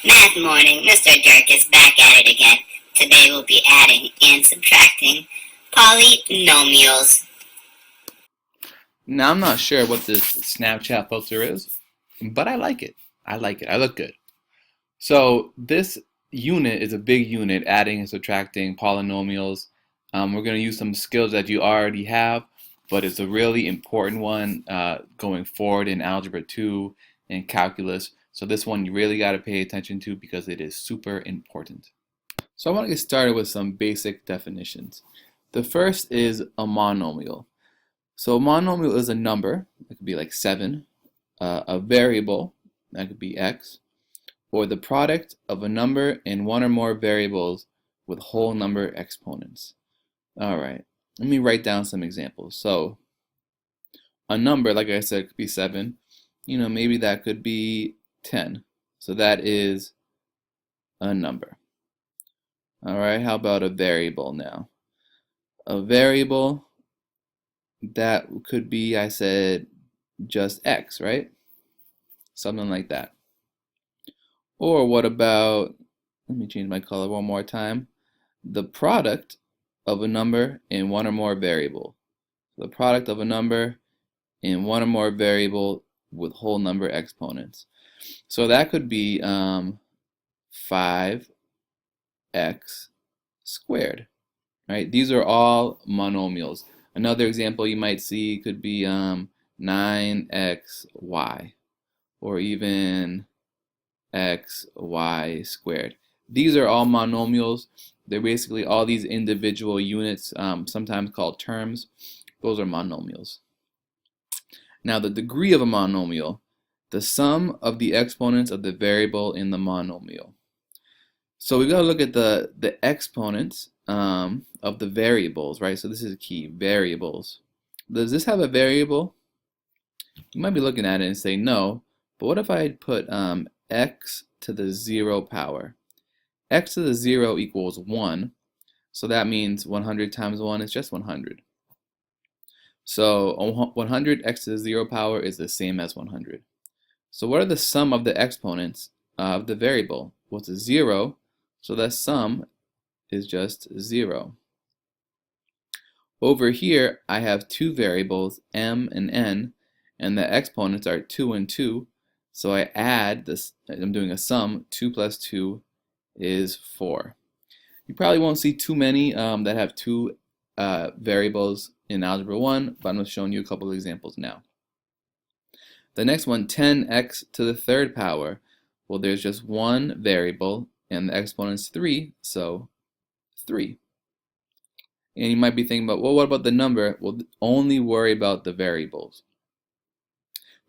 Math Morning, Mr. Dirk is back at it again. Today we'll be adding and subtracting polynomials. Now, I'm not sure what this Snapchat filter is, but I like it. I like it. I look good. So this unit is a big unit, adding and subtracting polynomials. We're going to use some skills that you already have, but it's a really important one going forward in Algebra 2 and Calculus. So this one you really got to pay attention to because it is super important. So I want to get started with some basic definitions. The first is a monomial. So a monomial is a number, it could be like 7, a variable, that could be x, or the product of a number and one or more variables with whole number exponents. Alright, let me write down some examples. So a number, like I said, could be 7. Maybe that could be 10. So that is a number. Alright, how about a variable now? A variable, that could be, I said, just x, right? Something like that. Or what about, let me change my color one more time, the product of a number and one or more variable. The product of a number and one or more variable with whole number exponents. So that could be 5x squared, right? These are all monomials. Another example you might see could be 9xy, or even xy squared. These are all monomials. They're basically all these individual units, sometimes called terms. Those are monomials. Now the degree of a monomial, the sum of the exponents of the variable in the monomial. So we've got to look at the exponents of the variables, right? So this is key, variables. Does this have a variable? You might be looking at it and say no, but what if I put x to the 0 power? X to the 0 equals 1, so that means 100 times 1 is just 100. So 100 x to the 0 power is the same as 100. So what are the sum of the exponents of the variable? Well, it's a 0, so that sum is just 0. Over here, I have two variables, m and n, and the exponents are 2 and 2. So I add this, I'm doing a sum, 2 plus 2 is 4. You probably won't see too many that have two variables in Algebra 1, but I'm showing you a couple of examples now. The next one, 10x to the 3rd power. Well, there's just one variable, and the exponent's 3, so 3. And you might be thinking about, well, what about the number? Well, only worry about the variables.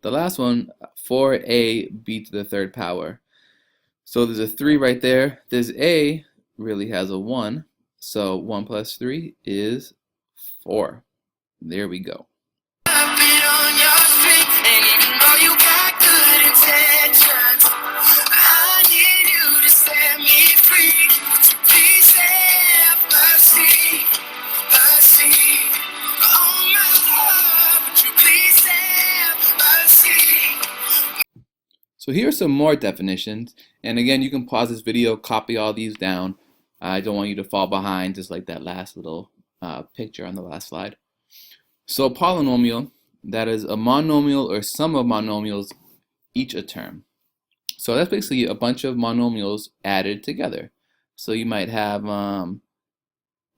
The last one, 4ab to the 3rd power. So there's a 3 right there. This a really has a 1. So 1 plus 3 is 4. There we go. So here are some more definitions, and again, you can pause this video, copy all these down. I don't want you to fall behind, just like that last little picture on the last slide. So a polynomial, that is a monomial or sum of monomials, each a term. So that's basically a bunch of monomials added together. So you might have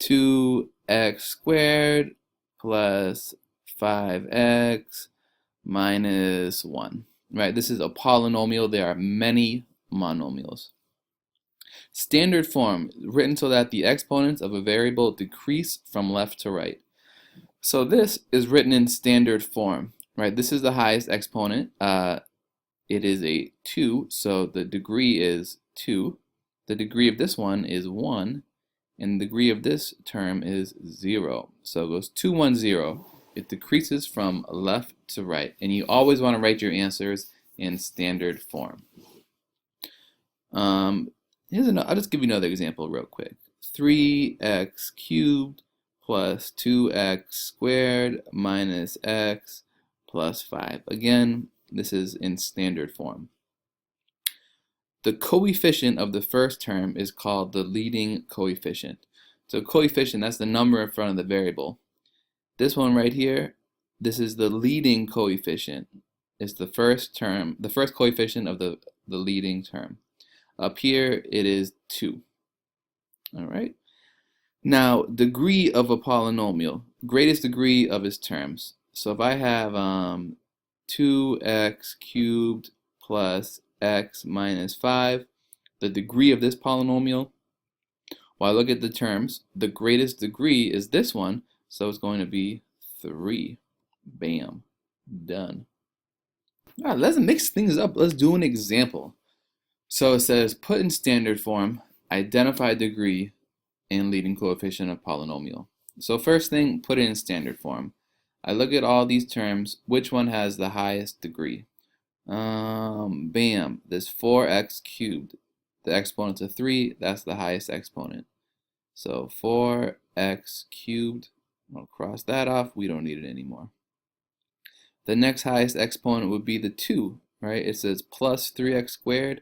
2x squared plus 5x minus 1. Right, this is a polynomial. There are many monomials. Standard form, written so that the exponents of a variable decrease from left to right. So this is written in standard form, right? This is the highest exponent. It is a 2, so the degree is 2. The degree of this one is 1, and the degree of this term is 0. So it goes 2, 1, 0. It decreases from left to right, and you always want to write your answers in standard form. I'll just give you another example real quick. 3x cubed plus 2x squared minus x plus 5. Again, this is in standard form. The coefficient of the first term is called the leading coefficient. So coefficient, that's the number in front of the variable. This one right here, this is the leading coefficient. It's the first term, the first coefficient of the leading term. Up here, it is 2. All right. Now, degree of a polynomial, greatest degree of its terms. So if I have 2x cubed plus x minus 5, the degree of this polynomial, well, I look at the terms, the greatest degree is this one, so it's going to be 3. Bam. Done. All right, let's mix things up. Let's do an example. So it says, put in standard form, identify degree and leading coefficient of polynomial. So first thing, put it in standard form. I look at all these terms, which one has the highest degree? Bam, this 4x cubed. The exponent's a 3, that's the highest exponent. So 4x cubed, I'll cross that off, we don't need it anymore. The next highest exponent would be the 2, right? It says plus 3x squared,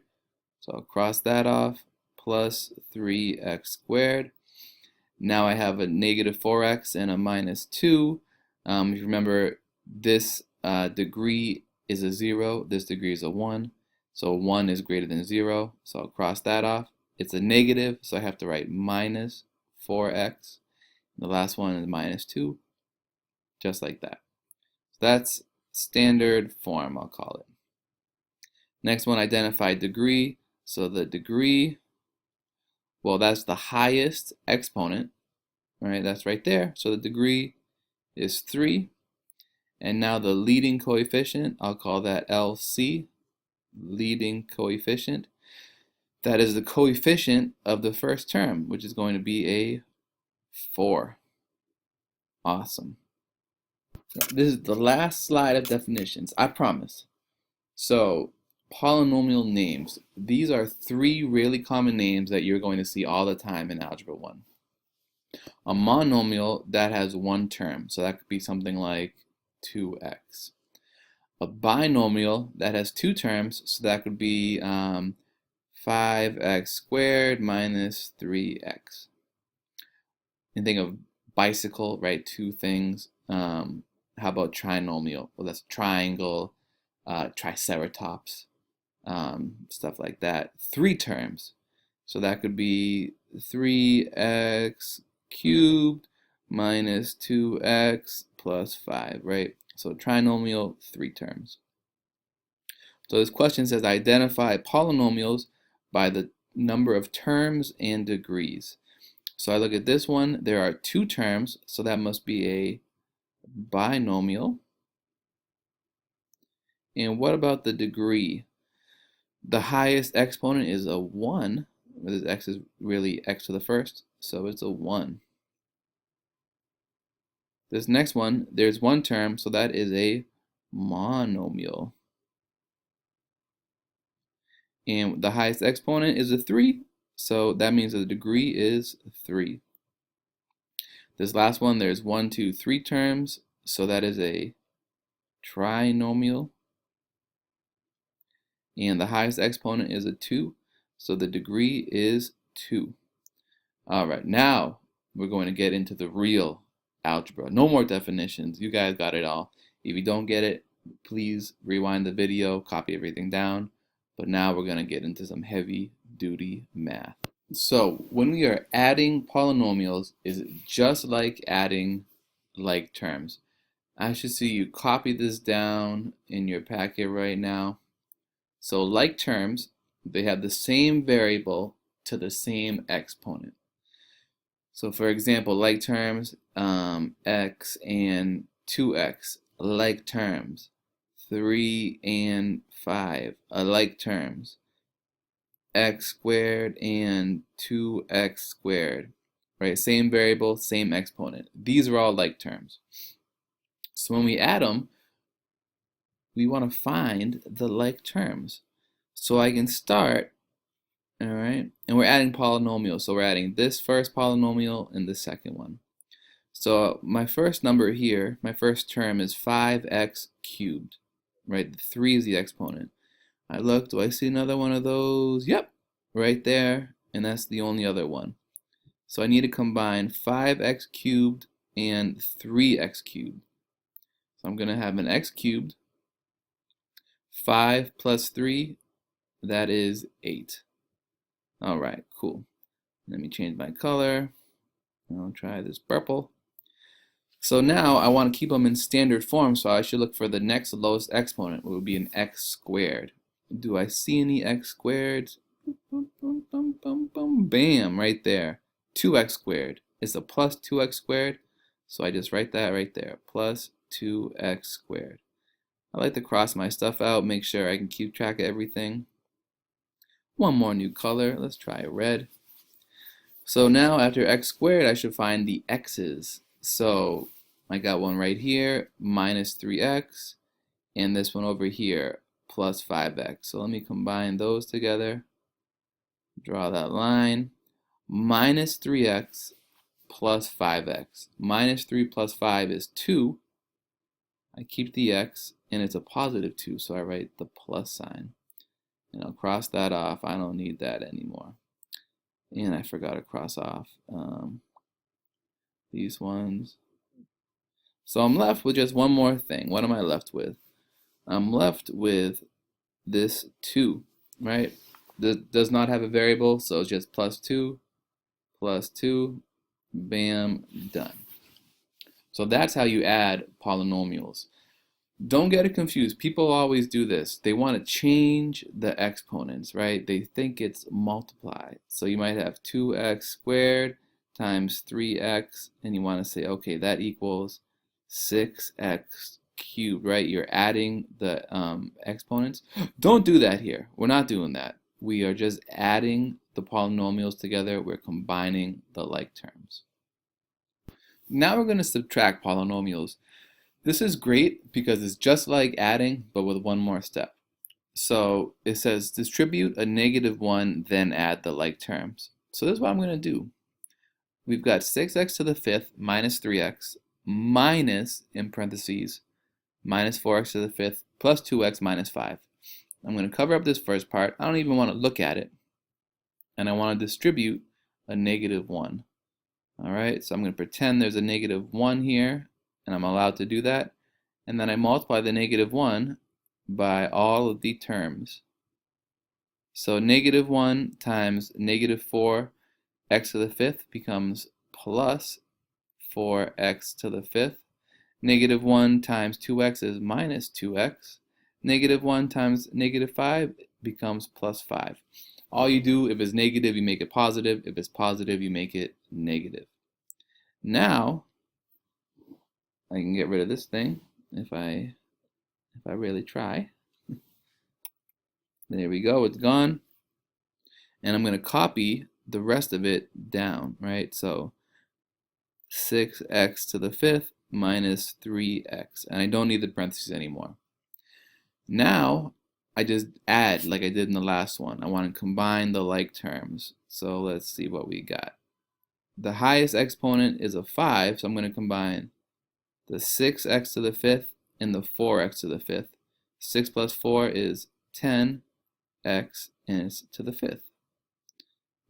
so I'll cross that off, plus 3x squared. Now I have a negative 4x and a minus 2. If you remember, this degree is a 0, this degree is a 1. So 1 is greater than 0, so I'll cross that off. It's a negative, so I have to write minus 4x. The last one is minus 2, just like that. So that's standard form, I'll call it. Next one, identify degree. So the degree, well, that's the highest exponent, right? That's right there. So the degree is 3. And now the leading coefficient, I'll call that LC, leading coefficient. That is the coefficient of the first term, which is going to be a 4. Awesome. This is the last slide of definitions, I promise. So, polynomial names. These are 3 really common names that you're going to see all the time in Algebra 1. A monomial, that has 1 term, so that could be something like 2x. A binomial, that has 2 terms, so that could be 5x squared minus 3x. And think of bicycle, right? 2 things. How about trinomial? Well, that's triangle, triceratops, stuff like that. 3 terms. So that could be 3x cubed minus 2x plus 5, right? So trinomial, 3 terms. So this question says identify polynomials by the number of terms and degrees. So I look at this one, there are 2 terms, so that must be a binomial. And what about the degree? The highest exponent is a 1. This x is really x to the first, so it's a 1. This next one, there's 1 term, so that is a monomial. And the highest exponent is a 3, so that means the degree is 3. This last one, there's 1, 2, 3 terms, so that is a trinomial. And the highest exponent is a 2, so the degree is 2. All right, now we're going to get into the real algebra. No more definitions. You guys got it all. If you don't get it, please rewind the video, copy everything down. But now we're going to get into some heavy duty math. So when we are adding polynomials, is it just like adding like terms? I should see you copy this down in your packet right now. So like terms, they have the same variable to the same exponent. So for example, like terms, x and 2x, like terms, 3 and 5, like terms, x squared and 2x squared, right? Same variable, same exponent. These are all like terms. So when we add them, we want to find the like terms. So I can start, all right, and we're adding polynomials. So we're adding this first polynomial and the second one. So my first number here, my first term is 5x cubed, right? 3 is the exponent. I look, do I see another one of those? Yep, right there, and that's the only other one. So I need to combine 5x cubed and 3x cubed. So I'm going to have an x cubed, 5 plus 3, that is 8. All right, cool. Let me change my color. I'll try this purple. So now I want to keep them in standard form, so I should look for the next lowest exponent, which would be an x squared. Do I see any x squared? Boom, boom, boom, boom, boom, bam, right there. 2x squared. It's a plus 2x squared, so I just write that right there, plus 2x squared. I like to cross my stuff out, make sure I can keep track of everything. One more new color, let's try red. So now after x squared, I should find the x's. So I got one right here, minus 3x, and this one over here, plus 5x. So let me combine those together. Draw that line. Minus 3x plus 5x. Minus 3 plus 5 is 2. I keep the x, and it's a positive 2, so I write the plus sign. And I'll cross that off. I don't need that anymore. And I forgot to cross off these ones. So I'm left with just one more thing. What am I left with? I'm left with this 2, right? This does not have a variable, so it's just plus 2, bam, done. So that's how you add polynomials. Don't get it confused. People always do this. They want to change the exponents, right? They think it's multiply. So you might have 2x squared times 3x, and you want to say, okay, that equals 6x cubed, right? You're adding the exponents. Don't do that here. We're not doing that. We are just adding the polynomials together. We're combining the like terms. Now we're going to subtract polynomials. This is great because it's just like adding, but with one more step. So it says distribute a -1, then add the like terms. So this is what I'm going to do. We've got 6x to the 5th minus 3x minus, in parentheses, minus 4x to the 5th plus 2x minus 5. I'm going to cover up this first part. I don't even want to look at it. And I want to distribute a -1. All right, so I'm going to pretend there's a -1 here, and I'm allowed to do that. And then I multiply the -1 by all of the terms. So -1 times -4x to the 5th becomes plus 4x to the 5th. -1 times 2x is minus 2x. -1 times -5 becomes plus 5. All you do, if it's negative, you make it positive. If it's positive, you make it negative. Now, I can get rid of this thing if I really try. There we go, it's gone. And I'm going to copy the rest of it down, right? So 6x to the 5th minus 3x. And I don't need the parentheses anymore. Now, I just add like I did in the last one. I want to combine the like terms. So let's see what we got. The highest exponent is a 5, so I'm going to combine the 6x to the 5th and the 4x to the 5th. 6 plus 4 is 10x, and it's to the 5th.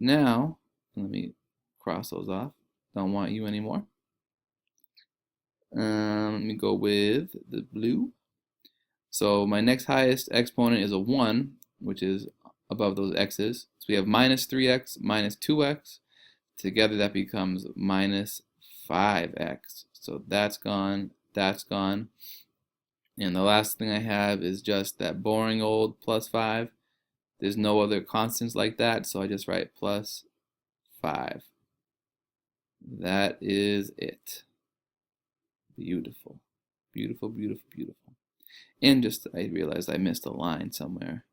Now, let me cross those off. Don't want you anymore. Let me go with the blue. So my next highest exponent is a 1, which is above those x's. So we have minus 3x minus 2x. Together that becomes minus 5x. So that's gone, that's gone. And the last thing I have is just that boring old plus 5. There's no other constants like that, so I just write plus 5. That is it. Beautiful. Beautiful, beautiful, beautiful. And just, I realized I missed a line somewhere.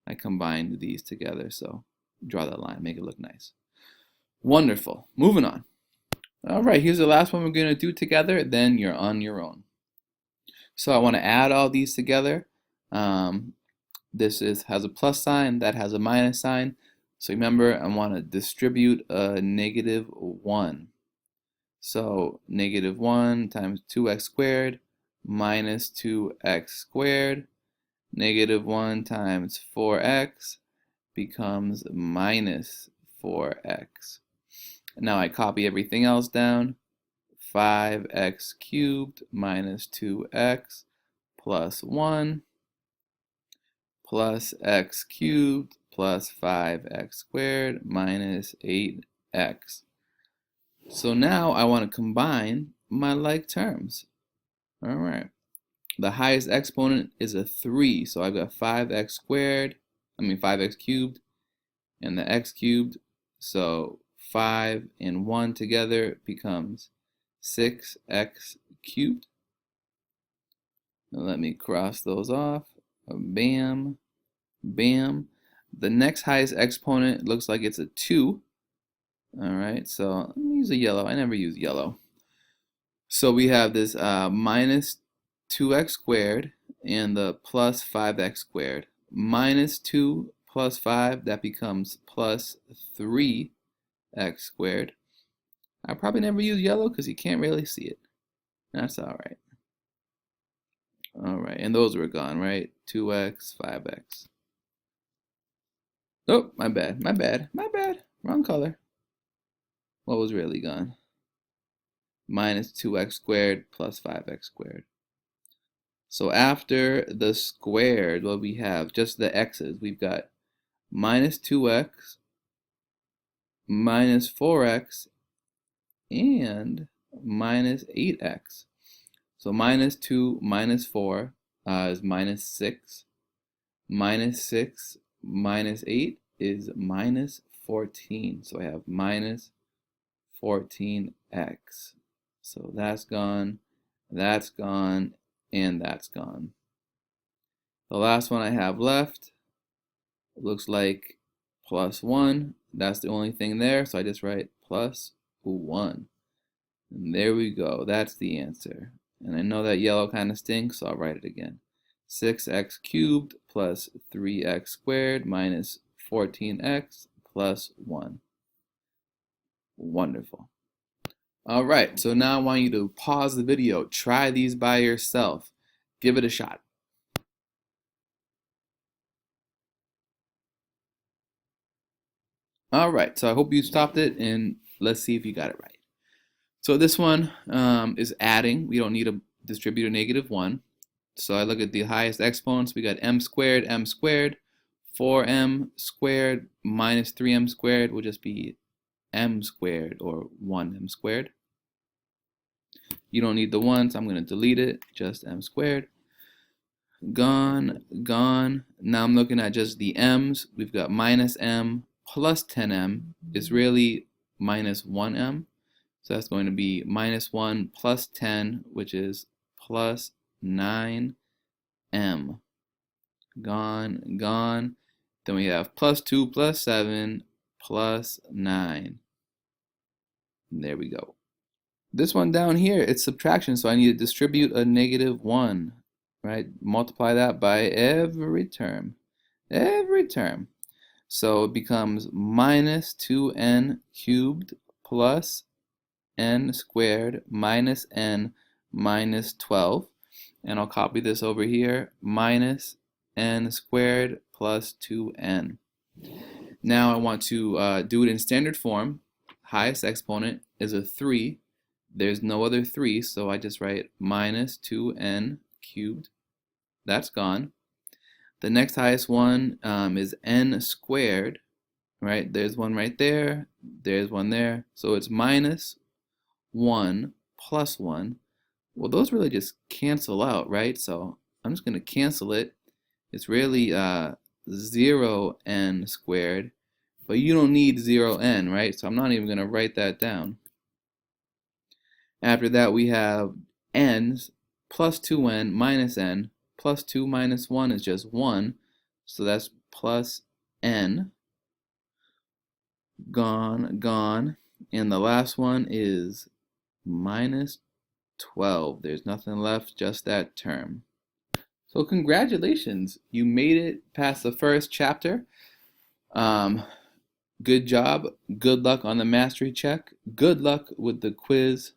I combined these together, so draw that line, make it look nice. Wonderful. Moving on. All right, here's the last one we're going to do together, then you're on your own. So I want to add all these together. This has a plus sign, that has a minus sign. So remember, I want to distribute a -1. So -1 times 2x squared minus 2x squared. Negative 1 times 4x becomes minus 4x. Now I copy everything else down. 5x cubed minus 2x plus 1 plus x cubed plus 5x squared minus 8x. So now I want to combine my like terms. All right. The highest exponent is a 3, so I've got 5x cubed, and the x cubed. So 5 and 1 together becomes 6x cubed. Now let me cross those off. Bam, bam. The next highest exponent looks like it's a 2. All right, so let me use a yellow. I never use yellow. So we have this minus 2x squared and the plus 5x squared. Minus 2 plus 5, that becomes plus 3x squared. I probably never use yellow because you can't really see it. That's all right. All right, and those were gone, right? 2x, 5x. Oh, my bad. Wrong color. What was really gone? Minus 2x squared plus 5x squared. So after the squared, what we have, just the x's, we've got minus 2x, minus 4x, and minus 8x. So minus 2 minus 4 is minus 6. Minus 6 minus 8 is minus 14. So I have minus 14x. So that's gone, and that's gone. The last one I have left looks like plus 1. That's the only thing there, so I just write plus 1. And there we go. That's the answer. And I know that yellow kind of stinks, so I'll write it again. 6x cubed plus 3x squared minus 14x plus 1. Wonderful. All right, so now I want you to pause the video. Try these by yourself. Give it a shot. All right, so I hope you stopped it, and let's see if you got it right. So this one is adding. We don't need to distribute a negative 1. So I look at the highest exponents. We got m squared, 4m squared minus 3m squared will just be m squared, or 1m squared. You don't need the 1, so I'm going to delete it. Just m squared. Gone, gone. Now I'm looking at just the m's. We've got minus m plus 10m is really minus 1m. So that's going to be minus 1 plus 10, which is plus 9m. Gone, gone. Then we have plus 2 plus 7 plus 9. And there we go. This one down here, it's subtraction, so I need to distribute a negative 1. Right? Multiply that by every term. Every term. So it becomes minus 2n cubed plus n squared minus n minus 12. And I'll copy this over here. Minus n squared plus 2n. Now I want to do it in standard form. Highest exponent is a 3. There's no other 3, so I just write minus 2n cubed. That's gone. The next highest one is n squared, right? There's one right there. There's one there. So it's minus 1 plus 1. Well, those really just cancel out, right? So I'm just going to cancel it. It's really 0n squared, but you don't need 0n, right? So I'm not even going to write that down. After that, we have n's plus 2n minus n. Plus 2 minus 1 is just 1, so that's plus n. Gone, gone. And the last one is minus 12. There's nothing left, just that term. So congratulations, you made it past the first chapter. Good job. Good luck on the mastery check. Good luck with the quiz.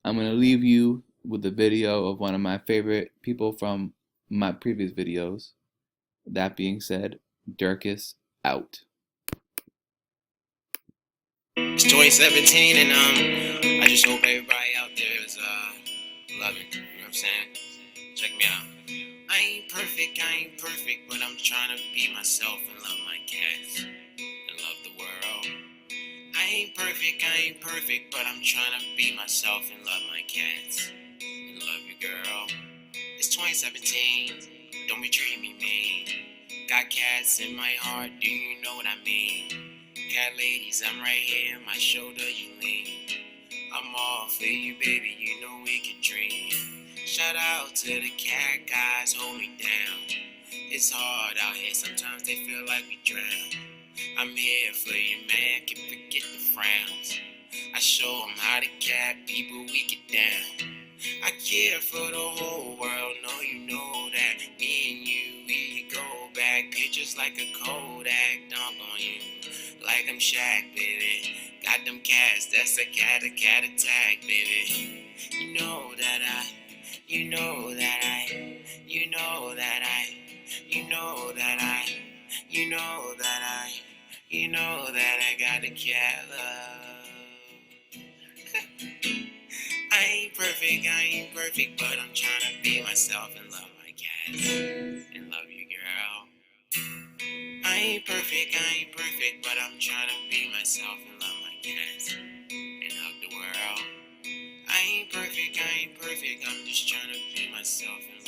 I'm going to leave you with a video of one of my favorite people from my previous videos. That being said, Dirk is out. It's 2017, and I just hope everybody out there is loving. You know what I'm saying? Check me out. I ain't perfect, but I'm trying to be myself and love my cats and love the world. I ain't perfect, but I'm trying to be myself and love my cats and love you, girl. It's 2017, don't be treating me mean. Got cats in my heart, do you know what I mean? Cat ladies, I'm right here, my shoulder you lean. I'm all for you, baby, you know we can dream. Shout out to the cat guys, hold me down. It's hard out here, sometimes they feel like we drown. I'm here for you, man, can forget the frowns. I show them how to cat people, we get down. I care for the whole world, know you know that. Me and you, we go back, pictures like a Kodak, dunk on you, like I'm Shaq, baby. Got them cats, that's a cat attack, baby. You know that I got a cat love. I ain't perfect, but I'm trying to be myself and love my cats and love you, girl. I ain't perfect, but I'm trying to be myself and love my cats and hug the world. I ain't perfect, I'm just trying to be myself and